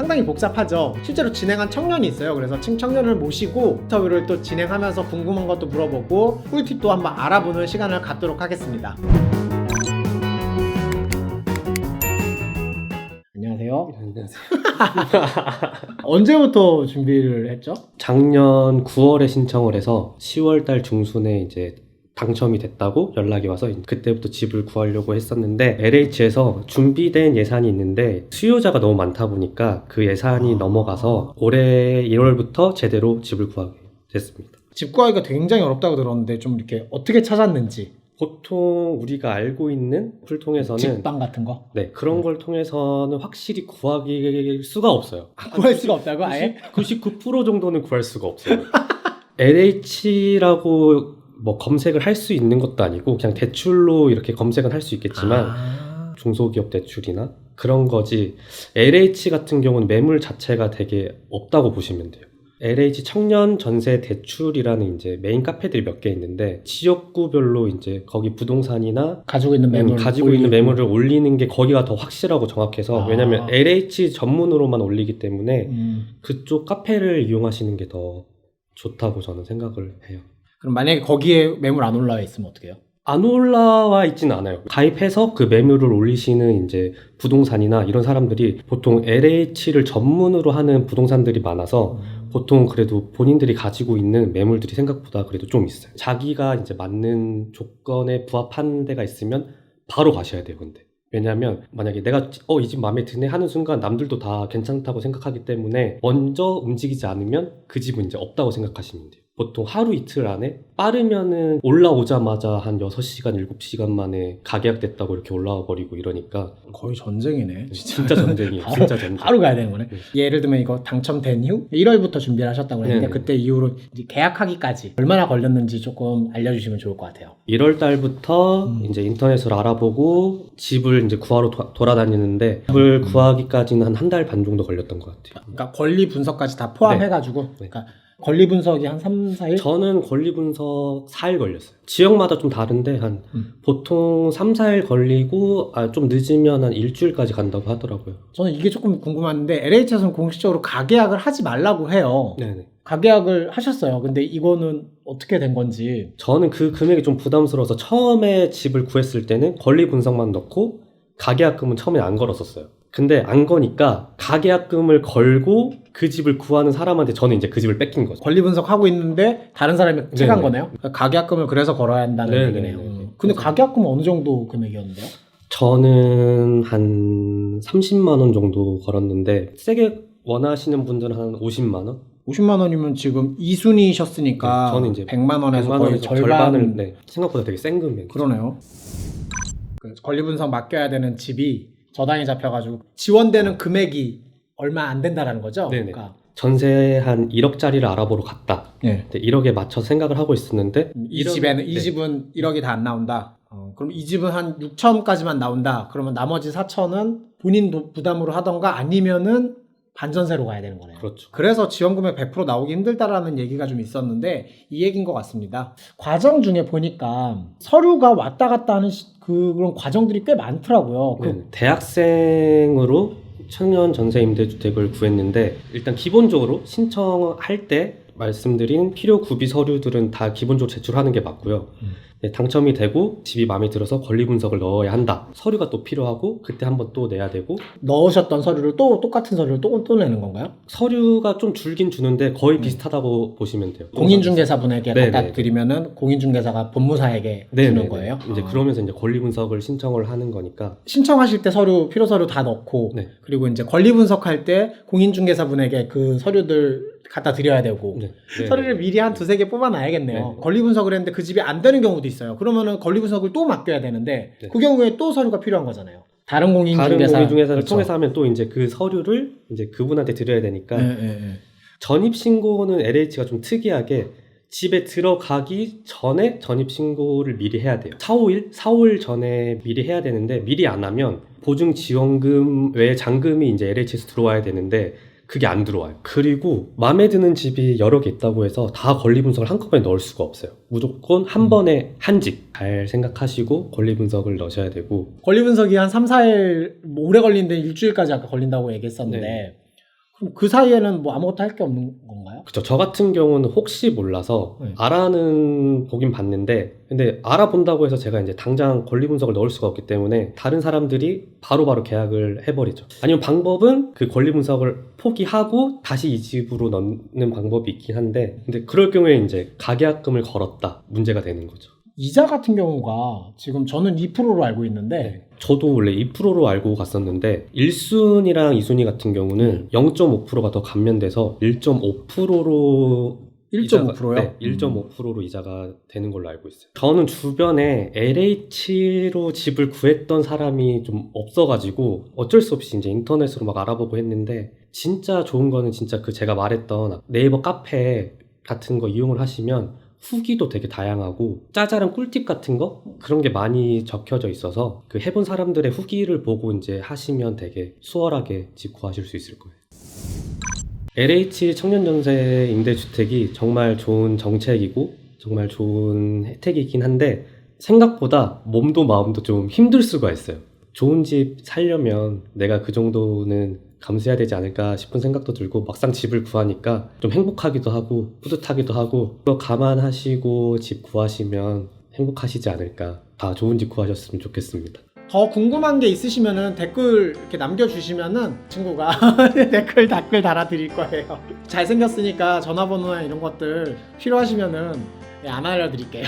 상당히 복잡하죠. 실제로 진행한 청년이 있어요. 그래서 청년을 모시고 인터뷰를 또 진행하면서 궁금한 것도 물어보고 꿀팁도 한번 알아보는 시간을 갖도록 하겠습니다. 안녕하세요. 안녕하세요. 언제부터 준비를 했죠? 작년 9월에 신청을 해서 10월달 중순에 이제 당첨이 됐다고 연락이 와서 그때부터 집을 구하려고 했었는데 LH에서 준비된 예산이 있는데 수요자가 너무 많다 보니까 그 예산이 넘어가서 올해 1월부터 제대로 집을 구하게 됐습니다. 집 구하기가 굉장히 어렵다고 들었는데 좀 이렇게 어떻게 찾았는지. 보통 우리가 알고 있는 풀 통해서는 직방 같은 거? 네, 그런 걸 통해서는 확실히 구하기 수가 없어요. 구할 수가 없다고 아예? 99% 정도는 구할 수가 없어요. LH라고 뭐 검색을 할 수 있는 것도 아니고 그냥 대출로 이렇게 검색은 할 수 있겠지만 중소기업 대출이나 그런 거지 LH 같은 경우는 매물 자체가 되게 없다고 보시면 돼요. LH 청년 전세 대출이라는 이제 메인 카페들이 몇 개 있는데 지역구별로 이제 거기 부동산이나 가지고 있는 매물을 올리는 게 거기가 더 확실하고 정확해서 왜냐면 LH 전문으로만 올리기 때문에 그쪽 카페를 이용하시는 게 더 좋다고 저는 생각을 해요. 그럼 만약에 거기에 매물 안 올라와 있으면 어떻게 해요? 안 올라와 있지는 않아요. 가입해서 그 매물을 올리시는 이제 부동산이나 이런 사람들이 보통 LH를 전문으로 하는 부동산들이 많아서 보통 그래도 본인들이 가지고 있는 매물들이 생각보다 그래도 좀 있어요. 자기가 이제 맞는 조건에 부합한 데가 있으면 바로 가셔야 돼요, 근데. 왜냐면 만약에 내가 이 집 마음에 드네 하는 순간 남들도 다 괜찮다고 생각하기 때문에 먼저 움직이지 않으면 그 집은 이제 없다고 생각하시면 돼요. 보통 하루 이틀 안에 빠르면은 올라오자마자 한 6시간, 7시간 만에 가계약 됐다고 이렇게 올라와 버리고 이러니까 거의 전쟁이네. 진짜 전쟁이에요. 진짜 전쟁. 바로 가야 되는 거네. 예를 들면 이거 당첨된 이후 1월부터 준비를 하셨다고 했는데 그때 이후로 이제 계약하기까지 얼마나 걸렸는지 조금 알려주시면 좋을 것 같아요. 1월 달부터 이제 인터넷으로 알아보고 집을 이제 구하러 돌아다니는데 집을 구하기까지는 한 달 반 정도 걸렸던 것 같아요. 그러니까 권리 분석까지 다 포함해가지고 네. 그러니까 권리 분석이 한 3, 4일? 저는 권리 분석 4일 걸렸어요. 지역마다 좀 다른데 한 보통 3, 4일 걸리고 좀 늦으면 한 일주일까지 간다고 하더라고요. 저는 이게 조금 궁금한데 LH에서는 공식적으로 가계약을 하지 말라고 해요. 네네. 가계약을 하셨어요. 근데 이거는 어떻게 된 건지. 저는 그 금액이 좀 부담스러워서 처음에 집을 구했을 때는 권리 분석만 넣고 가계약금은 처음에 안 걸었었어요. 근데 안 거니까 가계약금을 걸고 그 집을 구하는 사람한테 저는 이제 그 집을 뺏긴 거죠. 권리 분석하고 있는데 다른 사람이 채간 네네. 거네요? 그러니까 가계약금을 그래서 걸어야 한다는 네네. 얘기네요. 네네. 근데 가계약금은 어느 정도 금액이었는데요? 저는 한 30만 원 정도 걸었는데 세게 원하시는 분들은 한 50만 원? 50만 원이면 지금 2순위셨으니까 네, 저는 이제 100만 원에서 100만 거의 원에서 절반을 네, 생각보다 되게 센 금액. 그러네요. 그 권리 분석 맡겨야 되는 집이 저당이 잡혀가지고 지원되는 금액이 얼마 안 된다라는 거죠? 네네. 그러니까 전세 한 1억짜리를 알아보러 갔다. 네. 1억에 맞춰서 생각을 하고 있었는데 이 집은 1억이 다 안 나온다. 그럼 이 집은 한 6천까지만 나온다. 그러면 나머지 4천은 본인 부담으로 하던가 아니면은 반전세로 가야 되는 거네요. 그렇죠. 그래서 지원금액 100% 나오기 힘들다라는 얘기가 좀 있었는데 이 얘기인 것 같습니다. 과정 중에 보니까 서류가 왔다 갔다 하는 그런 과정들이 꽤 많더라고요. 대학생으로 청년 전세 임대주택을 구했는데 일단 기본적으로 신청할 때 말씀드린 필요 구비 서류들은 다 기본적으로 제출하는 게 맞고요. 네, 당첨이 되고 집이 마음에 들어서 권리 분석을 넣어야 한다. 서류가 또 필요하고 그때 한번 또 내야 되고 넣으셨던 서류를 또 똑같은 서류를 또 내는 건가요? 서류가 좀 줄긴 주는데 거의 비슷하다고 보시면 돼요. 공인중개사분에게 네네. 갖다 드리면은 공인중개사가 법무사에게 주는 거예요? 이제 그러면서 이제 권리 분석을 신청을 하는 거니까 신청하실 때 필요 서류 다 넣고 네. 그리고 이제 권리 분석할 때 공인중개사분에게 그 서류들 갖다 드려야 되고 서류를 미리 한 두세 개 뽑아놔야겠네요. 권리 분석을 했는데 그 집이 안 되는 경우도 있어요. 그러면은 권리 분석을 또 맡겨야 되는데 그 경우에 또 서류가 필요한 거잖아요. 다른 공인중개사를 그렇죠. 통해서 하면 또 이제 그 서류를 이제 그분한테 드려야 되니까 전입신고는 LH가 좀 특이하게 집에 들어가기 전에 전입신고를 미리 해야 돼요. 4, 5일 전에 미리 해야 되는데 미리 안 하면 보증지원금 외에 잔금이 이제 LH에서 들어와야 되는데 그게 안 들어와요. 그리고 마음에 드는 집이 여러 개 있다고 해서 다 권리 분석을 한꺼번에 넣을 수가 없어요. 무조건 한 번에 한 집 잘 생각하시고 권리 분석을 넣으셔야 되고 권리 분석이 한 3, 4일 오래 걸리는데 일주일까지 아까 걸린다고 얘기했었는데 그럼 그 사이에는 뭐 아무것도 할 게 없는 건가요? 그쵸. 저 같은 경우는 혹시 몰라서 네. 알아는 보긴 봤는데, 근데 알아본다고 해서 제가 이제 당장 권리 분석을 넣을 수가 없기 때문에 다른 사람들이 바로바로 계약을 해버리죠. 아니면 방법은 그 권리 분석을 포기하고 다시 이 집으로 넣는 방법이 있긴 한데, 근데 그럴 경우에 이제 가계약금을 걸었다. 문제가 되는 거죠. 이자 같은 경우가 지금 저는 2%로 알고 있는데 저도 원래 2%로 알고 갔었는데 1순위랑 2순위 같은 경우는 0.5%가 더 감면돼서 1.5%로 1.5%요? 네, 1.5%로 이자가 되는 걸로 알고 있어요. 저는 주변에 LH로 집을 구했던 사람이 좀 없어가지고 어쩔 수 없이 이제 인터넷으로 막 알아보고 했는데, 진짜 좋은 거는 진짜 그 제가 말했던 네이버 카페 같은 거 이용을 하시면 후기도 되게 다양하고 짜잘한 꿀팁 같은 거 그런 게 많이 적혀져 있어서 그 해본 사람들의 후기를 보고 이제 하시면 되게 수월하게 집 구하실 수 있을 거예요. LH 청년전세 임대주택이 정말 좋은 정책이고 정말 좋은 혜택이긴 한데 생각보다 몸도 마음도 좀 힘들 수가 있어요. 좋은 집 살려면 내가 그 정도는 감수해야 되지 않을까 싶은 생각도 들고, 막상 집을 구하니까 좀 행복하기도 하고 뿌듯하기도 하고, 그거 감안하시고 집 구하시면 행복하시지 않을까. 다 좋은 집 구하셨으면 좋겠습니다. 더 궁금한 게 있으시면은 댓글 이렇게 남겨주시면은 친구가 댓글 달아드릴 거예요. 잘생겼으니까 전화번호나 이런 것들 필요하시면은 안 알려드릴게요.